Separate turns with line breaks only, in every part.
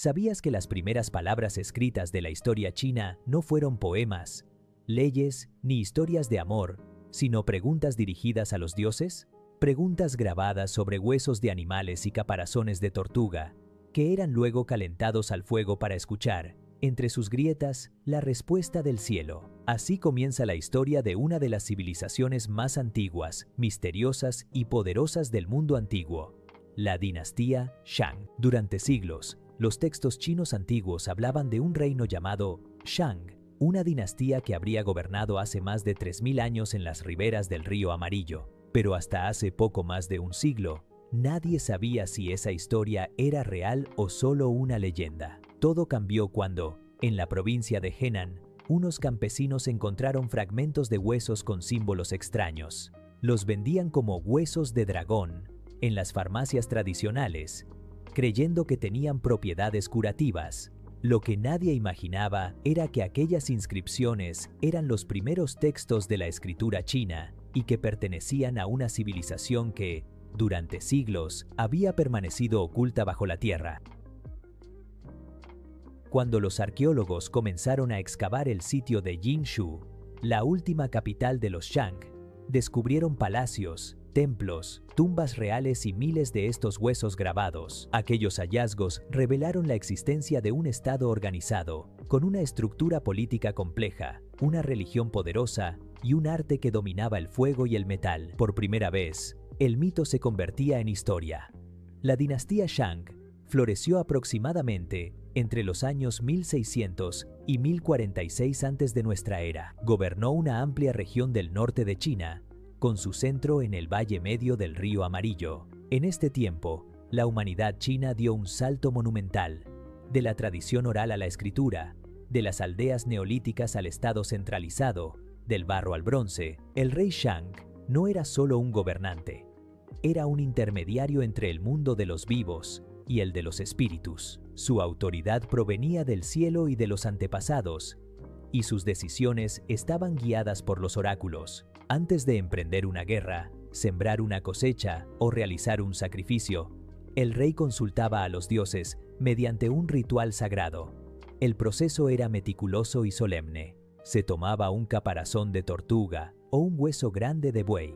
¿Sabías que las primeras palabras escritas de la historia china no fueron poemas, leyes ni historias de amor, sino preguntas dirigidas a los dioses? Preguntas grabadas sobre huesos de animales y caparazones de tortuga, que eran luego calentados al fuego para escuchar, entre sus grietas, la respuesta del cielo. Así comienza la historia de una de las civilizaciones más antiguas, misteriosas y poderosas del mundo antiguo, la dinastía Shang. Durante siglos, los textos chinos antiguos hablaban de un reino llamado Shang, una dinastía que habría gobernado hace más de 3000 años en las riberas del río Amarillo. Pero hasta hace poco más de un siglo, nadie sabía si esa historia era real o solo una leyenda. Todo cambió cuando, en la provincia de Henan, unos campesinos encontraron fragmentos de huesos con símbolos extraños. Los vendían como huesos de dragón en las farmacias tradicionales, creyendo que tenían propiedades curativas. Lo que nadie imaginaba era que aquellas inscripciones eran los primeros textos de la escritura china y que pertenecían a una civilización que, durante siglos, había permanecido oculta bajo la tierra. Cuando los arqueólogos comenzaron a excavar el sitio de Jinshu, la última capital de los Shang, descubrieron palacios, templos, tumbas reales y miles de estos huesos grabados. Aquellos hallazgos revelaron la existencia de un estado organizado, con una estructura política compleja, una religión poderosa y un arte que dominaba el fuego y el metal. Por primera vez, el mito se convertía en historia. La dinastía Shang floreció aproximadamente entre los años 1600 y 1046 antes de nuestra era. Gobernó una amplia región del norte de China, con su centro en el valle medio del río Amarillo. En este tiempo, la humanidad china dio un salto monumental, de la tradición oral a la escritura, de las aldeas neolíticas al estado centralizado, del barro al bronce. El rey Shang no era solo un gobernante, era un intermediario entre el mundo de los vivos y el de los espíritus. Su autoridad provenía del cielo y de los antepasados, y sus decisiones estaban guiadas por los oráculos. Antes de emprender una guerra, sembrar una cosecha o realizar un sacrificio, el rey consultaba a los dioses mediante un ritual sagrado. El proceso era meticuloso y solemne. Se tomaba un caparazón de tortuga o un hueso grande de buey.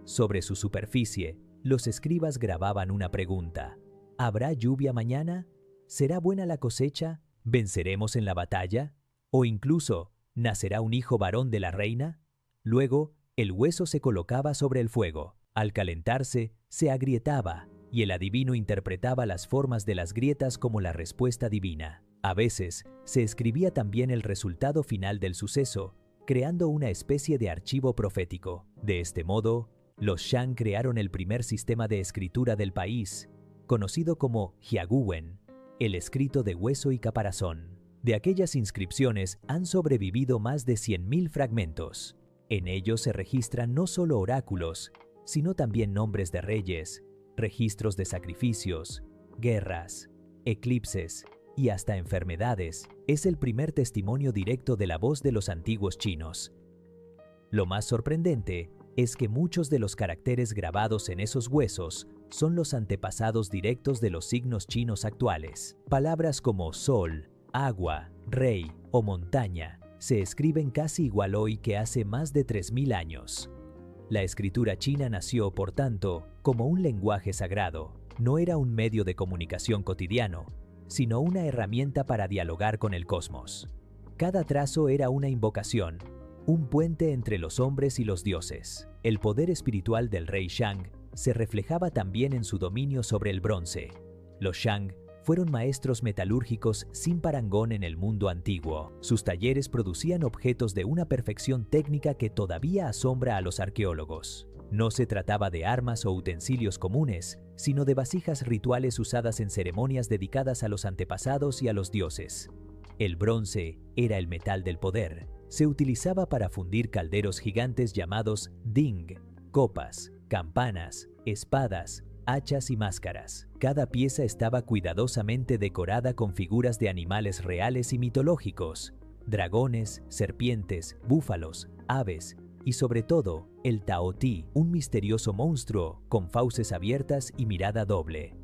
Sobre su superficie, los escribas grababan una pregunta: ¿habrá lluvia mañana? ¿Será buena la cosecha? ¿Venceremos en la batalla? O incluso, ¿nacerá un hijo varón de la reina? Luego, el hueso se colocaba sobre el fuego. Al calentarse, se agrietaba, y el adivino interpretaba las formas de las grietas como la respuesta divina. A veces, se escribía también el resultado final del suceso, creando una especie de archivo profético. De este modo, los Shang crearon el primer sistema de escritura del país, conocido como Jiaguwen, el escrito de hueso y caparazón. De aquellas inscripciones han sobrevivido más de 100.000 fragmentos. En ellos se registran no solo oráculos, sino también nombres de reyes, registros de sacrificios, guerras, eclipses y hasta enfermedades. Es el primer testimonio directo de la voz de los antiguos chinos. Lo más sorprendente es que muchos de los caracteres grabados en esos huesos son los antepasados directos de los signos chinos actuales. Palabras como sol, agua, rey o montaña se escriben casi igual hoy que hace más de 3000 años. La escritura china nació, por tanto, como un lenguaje sagrado. No era un medio de comunicación cotidiano, sino una herramienta para dialogar con el cosmos. Cada trazo era una invocación, un puente entre los hombres y los dioses. El poder espiritual del rey Shang se reflejaba también en su dominio sobre el bronce. Los Shang fueron maestros metalúrgicos sin parangón en el mundo antiguo. Sus talleres producían objetos de una perfección técnica que todavía asombra a los arqueólogos. No se trataba de armas o utensilios comunes, sino de vasijas rituales usadas en ceremonias dedicadas a los antepasados y a los dioses. El bronce era el metal del poder. Se utilizaba para fundir calderos gigantes llamados ding, copas, campanas, espadas, hachas y máscaras. Cada pieza estaba cuidadosamente decorada con figuras de animales reales y mitológicos: dragones, serpientes, búfalos, aves y sobre todo el Tao Ti, un misterioso monstruo con fauces abiertas y mirada doble.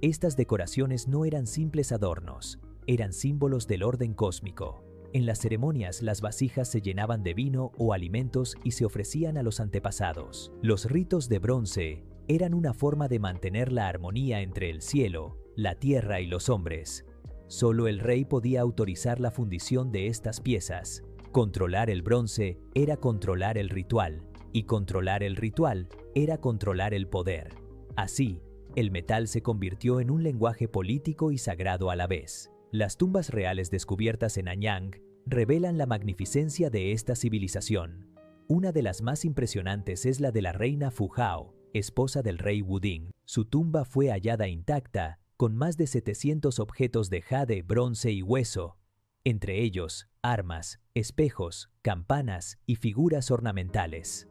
Estas decoraciones no eran simples adornos, eran símbolos del orden cósmico. En las ceremonias, las vasijas se llenaban de vino o alimentos y se ofrecían a los antepasados. Los ritos de bronce eran una forma de mantener la armonía entre el cielo, la tierra y los hombres. Solo el rey podía autorizar la fundición de estas piezas. Controlar el bronce era controlar el ritual, y controlar el ritual era controlar el poder. Así, el metal se convirtió en un lenguaje político y sagrado a la vez. Las tumbas reales descubiertas en Anyang revelan la magnificencia de esta civilización. Una de las más impresionantes es la de la reina Fu Hao, esposa del rey Wuding. Su tumba fue hallada intacta, con más de 700 objetos de jade, bronce y hueso, entre ellos armas, espejos, campanas y figuras ornamentales.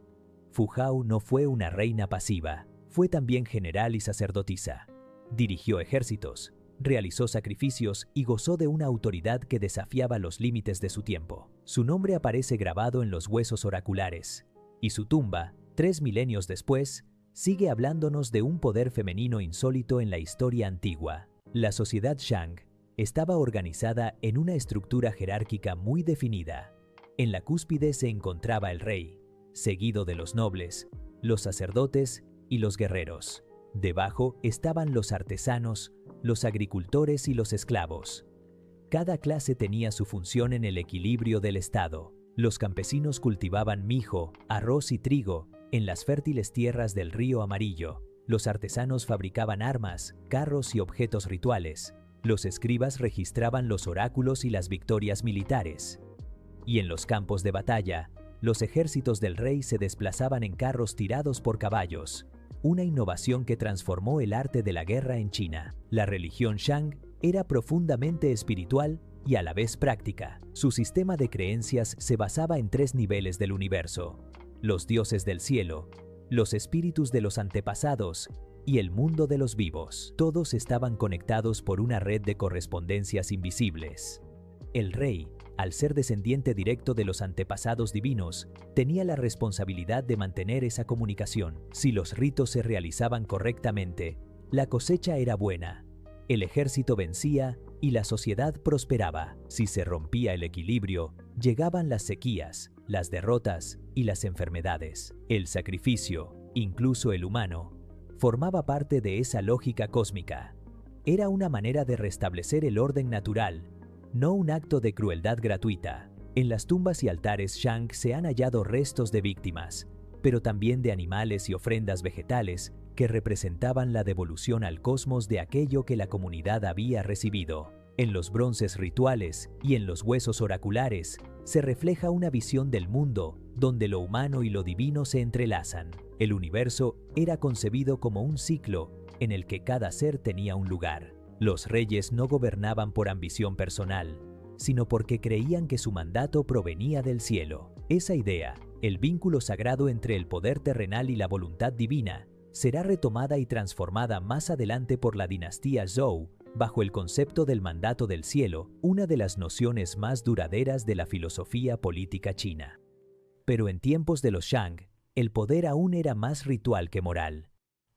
Fu Hao no fue una reina pasiva, fue también general y sacerdotisa. Dirigió ejércitos, realizó sacrificios y gozó de una autoridad que desafiaba los límites de su tiempo. Su nombre aparece grabado en los huesos oraculares, y su tumba, 3 milenios después, sigue hablándonos de un poder femenino insólito en la historia antigua. La sociedad Shang estaba organizada en una estructura jerárquica muy definida. En la cúspide se encontraba el rey, seguido de los nobles, los sacerdotes y los guerreros. Debajo estaban los artesanos, los agricultores y los esclavos. Cada clase tenía su función en el equilibrio del Estado. Los campesinos cultivaban mijo, arroz y trigo en las fértiles tierras del río Amarillo. Los artesanos fabricaban armas, carros y objetos rituales. Los escribas registraban los oráculos y las victorias militares. Y en los campos de batalla, los ejércitos del rey se desplazaban en carros tirados por caballos, una innovación que transformó el arte de la guerra en China. La religión Shang era profundamente espiritual y a la vez práctica. Su sistema de creencias se basaba en 3 niveles del universo: los dioses del cielo, los espíritus de los antepasados y el mundo de los vivos. Todos estaban conectados por una red de correspondencias invisibles. El rey, al ser descendiente directo de los antepasados divinos, tenía la responsabilidad de mantener esa comunicación. Si los ritos se realizaban correctamente, la cosecha era buena, el ejército vencía y la sociedad prosperaba. Si se rompía el equilibrio, llegaban las sequías, las derrotas y las enfermedades. El sacrificio, incluso el humano, formaba parte de esa lógica cósmica. Era una manera de restablecer el orden natural, no un acto de crueldad gratuita. En las tumbas y altares Shang se han hallado restos de víctimas, pero también de animales y ofrendas vegetales que representaban la devolución al cosmos de aquello que la comunidad había recibido. En los bronces rituales y en los huesos oraculares se refleja una visión del mundo donde lo humano y lo divino se entrelazan. El universo era concebido como un ciclo en el que cada ser tenía un lugar. Los reyes no gobernaban por ambición personal, sino porque creían que su mandato provenía del cielo. Esa idea, el vínculo sagrado entre el poder terrenal y la voluntad divina, será retomada y transformada más adelante por la dinastía Zhou, bajo el concepto del mandato del cielo, una de las nociones más duraderas de la filosofía política china. Pero en tiempos de los Shang, el poder aún era más ritual que moral.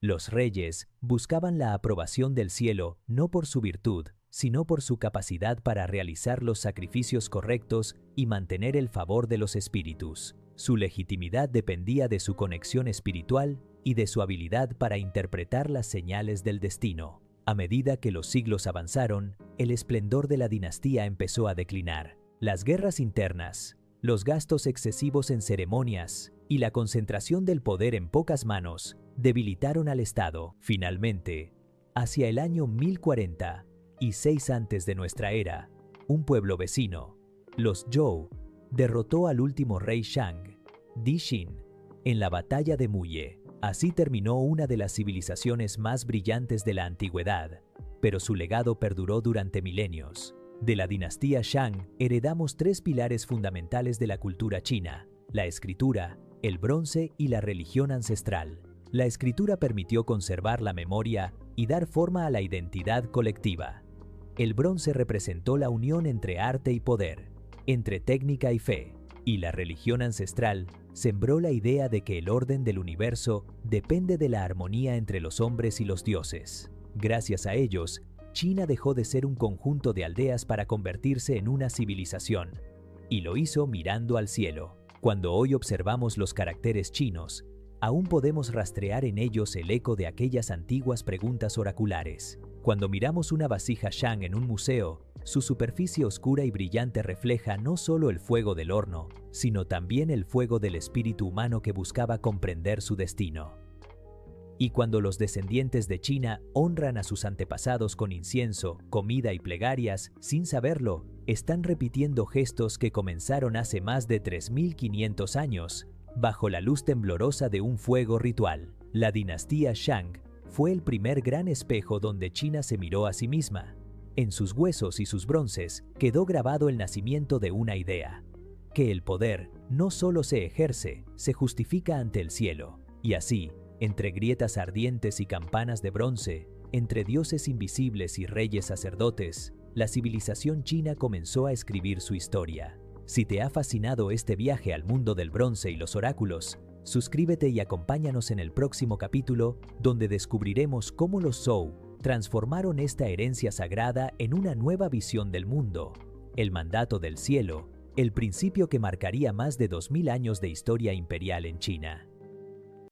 Los reyes buscaban la aprobación del cielo no por su virtud, sino por su capacidad para realizar los sacrificios correctos y mantener el favor de los espíritus. Su legitimidad dependía de su conexión espiritual y de su habilidad para interpretar las señales del destino. A medida que los siglos avanzaron, el esplendor de la dinastía empezó a declinar. Las guerras internas, los gastos excesivos en ceremonias y la concentración del poder en pocas manos debilitaron al Estado. Finalmente, hacia el año 1040 y 6 antes de nuestra era, un pueblo vecino, los Zhou, derrotó al último rey Shang, Di Xin, en la batalla de Muye. Así terminó una de las civilizaciones más brillantes de la antigüedad, pero su legado perduró durante milenios. De la dinastía Shang heredamos 3 pilares fundamentales de la cultura china: la escritura, el bronce y la religión ancestral. La escritura permitió conservar la memoria y dar forma a la identidad colectiva. El bronce representó la unión entre arte y poder, entre técnica y fe, y la religión ancestral sembró la idea de que el orden del universo depende de la armonía entre los hombres y los dioses. Gracias a ellos, China dejó de ser un conjunto de aldeas para convertirse en una civilización, y lo hizo mirando al cielo. Cuando hoy observamos los caracteres chinos, aún podemos rastrear en ellos el eco de aquellas antiguas preguntas oraculares. Cuando miramos una vasija Shang en un museo, su superficie oscura y brillante refleja no solo el fuego del horno, sino también el fuego del espíritu humano que buscaba comprender su destino. Y cuando los descendientes de China honran a sus antepasados con incienso, comida y plegarias, sin saberlo, están repitiendo gestos que comenzaron hace más de 3.500 años, bajo la luz temblorosa de un fuego ritual. La dinastía Shang fue el primer gran espejo donde China se miró a sí misma. En sus huesos y sus bronces quedó grabado el nacimiento de una idea: que el poder no solo se ejerce, se justifica ante el cielo. Y así, entre grietas ardientes y campanas de bronce, entre dioses invisibles y reyes sacerdotes, la civilización china comenzó a escribir su historia. Si te ha fascinado este viaje al mundo del bronce y los oráculos, suscríbete y acompáñanos en el próximo capítulo, donde descubriremos cómo los Zhou transformaron esta herencia sagrada en una nueva visión del mundo, el mandato del cielo, el principio que marcaría más de 2000 años de historia imperial en China.